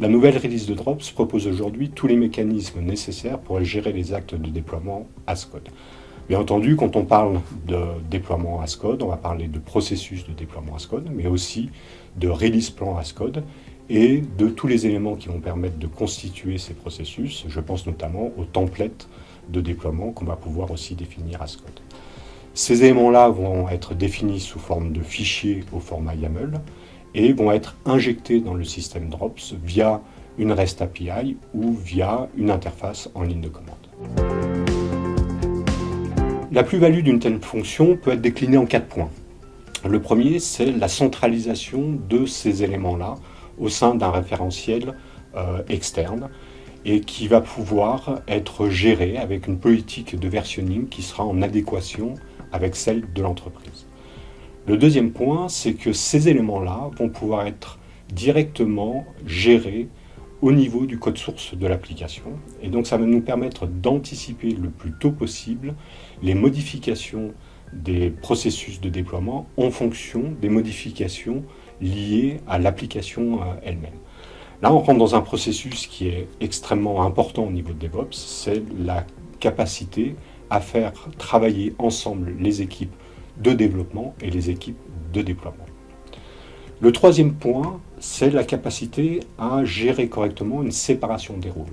La nouvelle release de Drops propose aujourd'hui tous les mécanismes nécessaires pour gérer les actes de déploiement as code. Bien entendu, quand on parle de déploiement as code, on va parler de processus de déploiement as code, mais aussi de release plan as code et de tous les éléments qui vont permettre de constituer ces processus. Je pense notamment aux templates de déploiement qu'on va pouvoir aussi définir as code. Ces éléments-là vont être définis sous forme de fichiers au format YAML et vont être injectés dans le système Drops via une REST API ou via une interface en ligne de commande. La plus-value d'une telle fonction peut être déclinée en 4 points. Le premier, c'est la centralisation de ces éléments-là au sein d'un référentiel externe et qui va pouvoir être géré avec une politique de versionning qui sera en adéquation avec celle de l'entreprise. Le deuxième point, c'est que ces éléments-là vont pouvoir être directement gérés au niveau du code source de l'application. Et donc ça va nous permettre d'anticiper le plus tôt possible les modifications des processus de déploiement en fonction des modifications liées à l'application elle-même. Là, on rentre dans un processus qui est extrêmement important au niveau de DevOps, c'est la capacité à faire travailler ensemble les équipes de développement et les équipes de déploiement. Le troisième point, c'est la capacité à gérer correctement une séparation des rôles,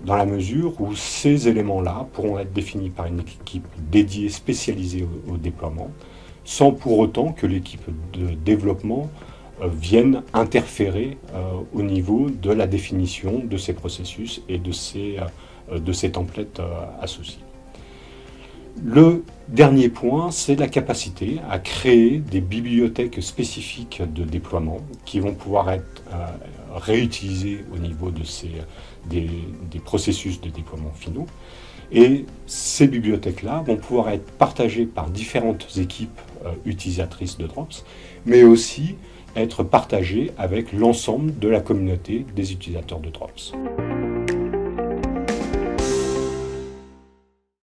dans la mesure où ces éléments-là pourront être définis par une équipe dédiée, spécialisée au déploiement, sans pour autant que l'équipe de développement vienne interférer au niveau de la définition de ces processus et de ces templates associés. Le dernier point, c'est la capacité à créer des bibliothèques spécifiques de déploiement qui vont pouvoir être réutilisées au niveau de des processus de déploiement finaux. Et ces bibliothèques-là vont pouvoir être partagées par différentes équipes utilisatrices de Drops, mais aussi être partagées avec l'ensemble de la communauté des utilisateurs de Drops.